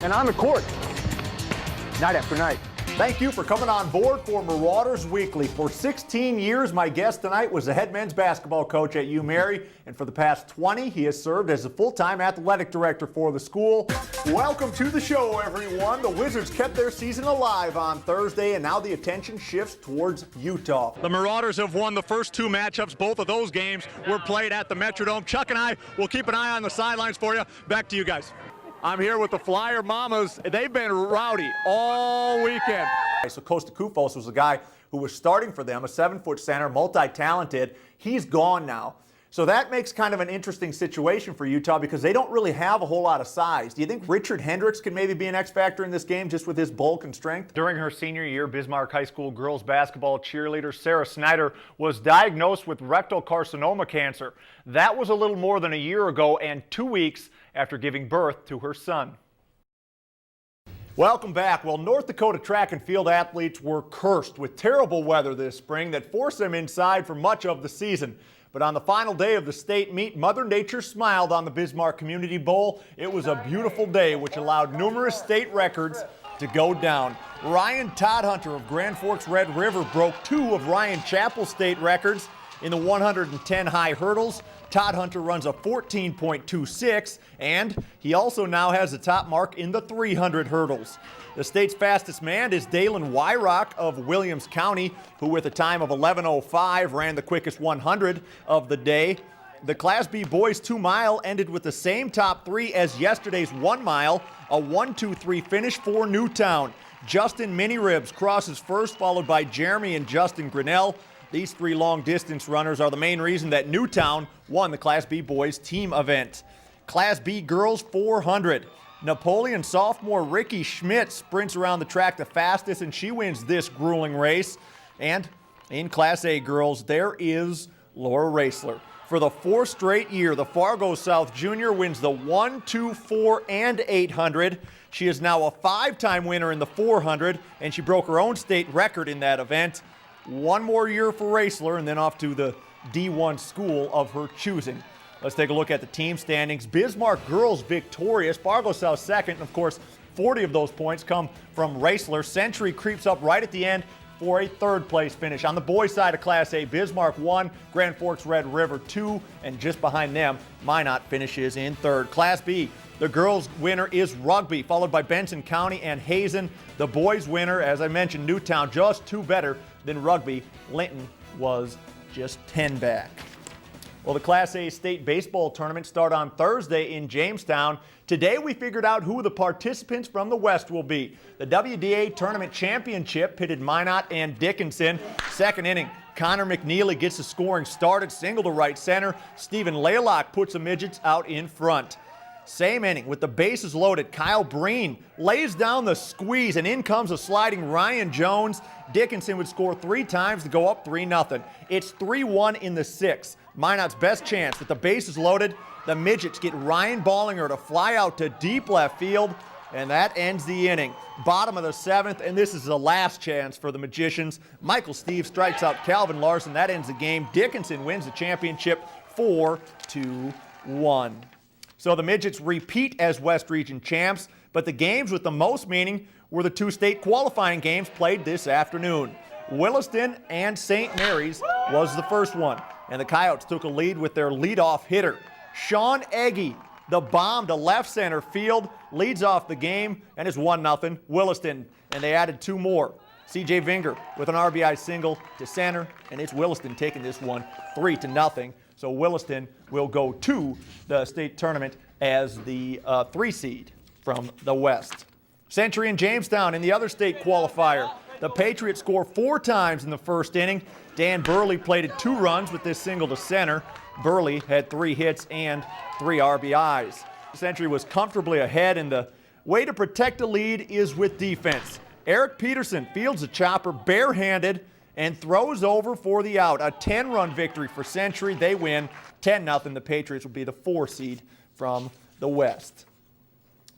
and on the court, night after night. Thank you for coming on board for Marauders Weekly. For 16 years, my guest tonight was the head men's basketball coach at UMary, and for the past 20, he has served as a full-time athletic director for the school. Welcome to the show, everyone. The Wizards kept their season alive on Thursday, and now the attention shifts towards Utah. The Marauders have won the first two matchups. Both of those games were played at the Metrodome. Chuck and I will keep an eye on the sidelines for you. Back to you guys. I'm here with the Flyer Mamas. They've been rowdy all weekend. So Costa Koufos was a guy who was starting for them, a 7-foot center, multi-talented. He's gone now. So that makes kind of an interesting situation for Utah because they don't really have a whole lot of size. Do you think Richard Hendricks can maybe be an X factor in this game just with his bulk and strength? During her senior year, Bismarck High School girls basketball cheerleader Sarah Snyder was diagnosed with rectal carcinoma cancer. That was a little more than a year ago and 2 weeks after giving birth to her son. Welcome back. Well, North Dakota track and field athletes were cursed with terrible weather this spring that forced them inside for much of the season. But on the final day of the state meet, Mother Nature smiled on the Bismarck Community Bowl. It was a beautiful day, which allowed numerous state records to go down. Ryan Todhunter of Grand Forks Red River broke 2 of Ryan Chappell's state records in the 110 high hurdles. Todhunter runs a 14.26, and he also now has the top mark in the 300 hurdles. The state's fastest man is Dalen Wyrock of Williams County, who with a time of 11:05 ran the quickest 100 of the day. The Class B boys 2-mile ended with the same top 3 as yesterday's 1-mile, a 1-2-3 finish for Newtown. Justin Miniribs crosses first, followed by Jeremy and Justin Grinnell. These 3 long-distance runners are the main reason that Newtown won the Class B boys team event. Class B girls 400. Napoleon sophomore Ricky Schmidt sprints around the track the fastest, and she wins this grueling race. And in Class A girls, there is Laura Raisler. For the 4th straight year, the Fargo South Junior wins the 1, 2, 4, and 800. She is now a 5-time winner in the 400, and she broke her own state record in that event. One more year for Raisler and then off to the D1 school of her choosing. Let's take a look at the team standings. Bismarck girls victorious, Fargo South second, and of course 40 of those points come from Raisler. Century creeps up right at the end for a 3rd place finish. On the boys side of Class A, Bismarck 1, Grand Forks Red River 2, and just behind them, Minot finishes in 3rd. Class B, the girls' winner is Rugby, followed by Benson County and Hazen. The boys' winner, as I mentioned, Newtown, just 2 better than Rugby. Linton was just 10 back. Well, the Class A state baseball tournament start on Thursday in Jamestown. Today we figured out who the participants from the West will be. The WDA Tournament Championship pitted Minot and Dickinson. 2nd inning, Connor McNeely gets the scoring started, single to right center. Stephen Laylock puts the Midgets out in front. Same inning, with the bases loaded, Kyle Breen lays down the squeeze, and in comes a sliding Ryan Jones. Dickinson would score 3 times to go up 3-0. It's 3-1 in the 6th. Minot's best chance with the bases loaded. The Midgets get Ryan Ballinger to fly out to deep left field, and that ends the inning. Bottom of the 7th, and this is the last chance for the Magicians. Michael Steve strikes out Calvin Larson. That ends the game. Dickinson wins the championship 4-1. So the Midgets repeat as West Region champs, but the games with the most meaning were the 2 state qualifying games played this afternoon. Williston and St. Mary's was the first one, and the Coyotes took a lead with their leadoff hitter. Sean Egge, the bomb to left center field, leads off the game, and it's 1-0 Williston, and they added 2 more. C.J. Vinger with an RBI single to center, and it's Williston taking this one 3-0. So Williston will go to the state tournament as the 3 seed from the West. Century and Jamestown in the other state qualifier. The Patriots score 4 times in the 1st inning. Dan Burley plated 2 runs with this single to center. Burley had 3 hits and 3 RBIs. Century was comfortably ahead, and the way to protect the lead is with defense. Eric Peterson fields a chopper barehanded and throws over for the out. A 10-run victory for Century. They win 10-0. The Patriots will be the 4 seed from the West.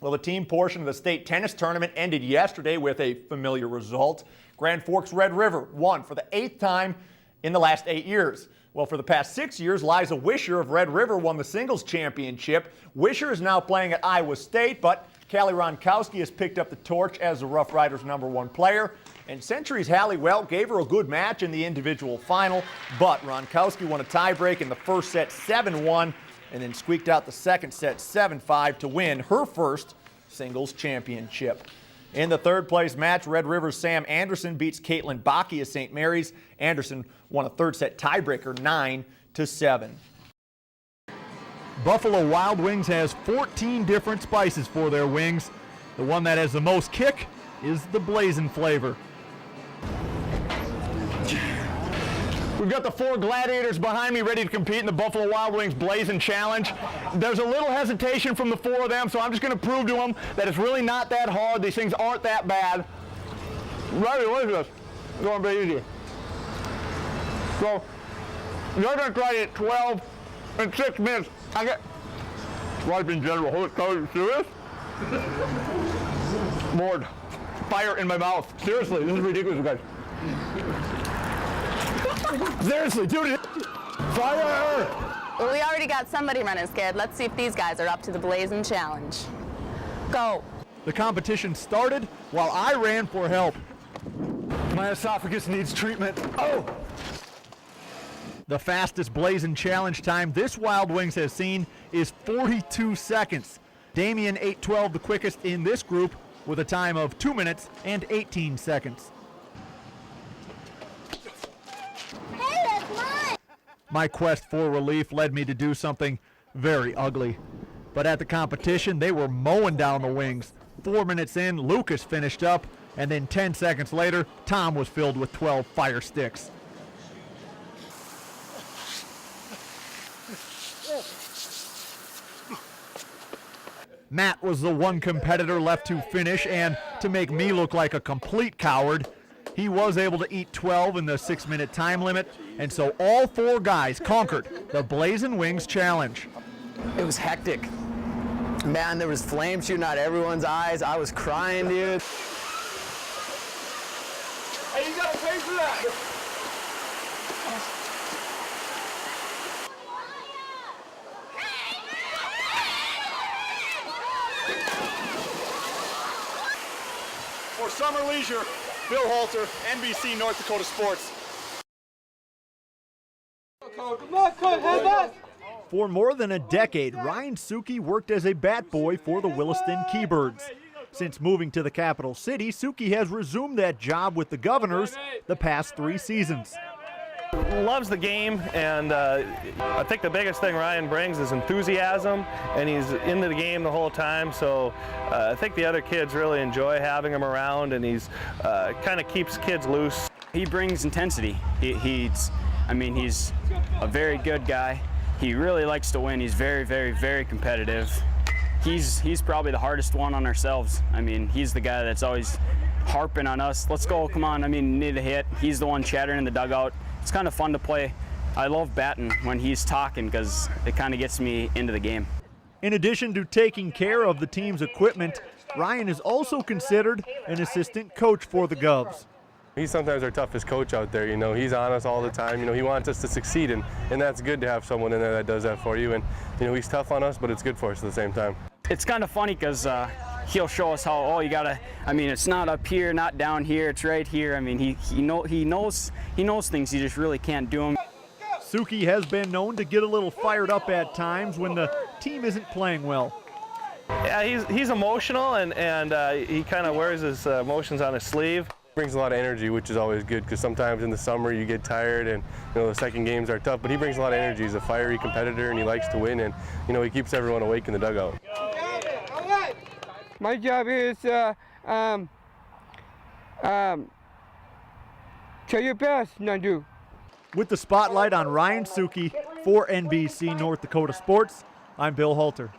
Well, the team portion of the state tennis tournament ended yesterday with a familiar result. Grand Forks Red River won for the 8th time in the last 8 years. Well, for the past 6 years, Liza Wisher of Red River won the singles championship. Wisher is now playing at Iowa State, but Callie Ronkowski has picked up the torch as the Rough Riders' #1 player. And Century's Hallie Welk gave her a good match in the individual final, but Ronkowski won a tiebreak in the first set 7-1 and then squeaked out the second set 7-5 to win her first singles championship. In the third place match, Red River's Sam Anderson beats Caitlin Bakke of St. Mary's. Anderson won a third set tiebreaker 9-7. Buffalo Wild Wings has 14 different spices for their wings. The one that has the most kick is the blazing flavor. We've got the 4 gladiators behind me ready to compete in the Buffalo Wild Wings Blazing Challenge. There's a little hesitation from the 4 of them, so I'm just going to prove to them that it's really not that hard. These things aren't that bad. Ready, what is this? It's going to be easy. So, you're going to try it 12 in 6 minutes. I get life in general. Are you serious? Lord, fire in my mouth. Seriously, this is ridiculous, guys. Seriously, dude, fire! Well, we already got somebody running scared. Let's see if these guys are up to the Blazing Challenge. Go. The competition started while I ran for help. My esophagus needs treatment. Oh! The fastest Blazing Challenge time this Wild Wings has seen is 42 seconds. Damien 8-12, the quickest in this group, with a time of 2 minutes and 18 seconds. Hey, that's mine! My quest for relief led me to do something very ugly. But at the competition, they were mowing down the wings. 4 minutes in, Lucas finished up, and then 10 seconds later, Tom was filled with 12 fire sticks. Matt was the one competitor left to finish, and to make me look like a complete coward, he was able to eat 12 in the 6-minute time limit, and so all 4 guys conquered the Blazing Wings Challenge. It was hectic. Man, there was flames shooting out everyone's eyes. I was crying, dude. Hey, you gotta pay for that! For Summer Leisure, Bill Halter, NBC North Dakota Sports. For more than a decade, Ryan Suki worked as a bat boy for the Williston Keybirds. Since moving to the capital city, Suki has resumed that job with the Governors the past 3 seasons. Loves the game, and I think the biggest thing Ryan brings is enthusiasm, and he's into the game the whole time, so I think the other kids really enjoy having him around, and he's kind of keeps kids loose. He brings intensity. He's a very good guy. He really likes to win. He's very, very, very competitive. He's probably the hardest one on ourselves. I mean, he's the guy that's always harping on us. Let's go, come on, need a hit. He's the one chattering in the dugout. It's kind of fun to play. I love batting when he's talking because it kind of gets me into the game. In addition to taking care of the team's equipment, Ryan is also considered an assistant coach for the Govs. He's sometimes our toughest coach out there, you know. He's on us all the time. You know, he wants us to succeed, and that's good to have someone in there that does that for you. And, you know, he's tough on us, but it's good for us at the same time. It's kind of funny because he'll show us how, you gotta, it's not up here, not down here, it's right here. He knows things, he just really can't do them. Suki has been known to get a little fired up at times when the team isn't playing well. Yeah, he's emotional, and he kind of wears his emotions on his sleeve. Brings a lot of energy, which is always good, because sometimes in the summer you get tired, and you know the second games are tough, but he brings a lot of energy. He's a fiery competitor, and he likes to win, and you know he keeps everyone awake in the dugout. My job is try your best, Nandu. With the spotlight on Ryan Suki for NBC North Dakota Sports, I'm Bill Halter.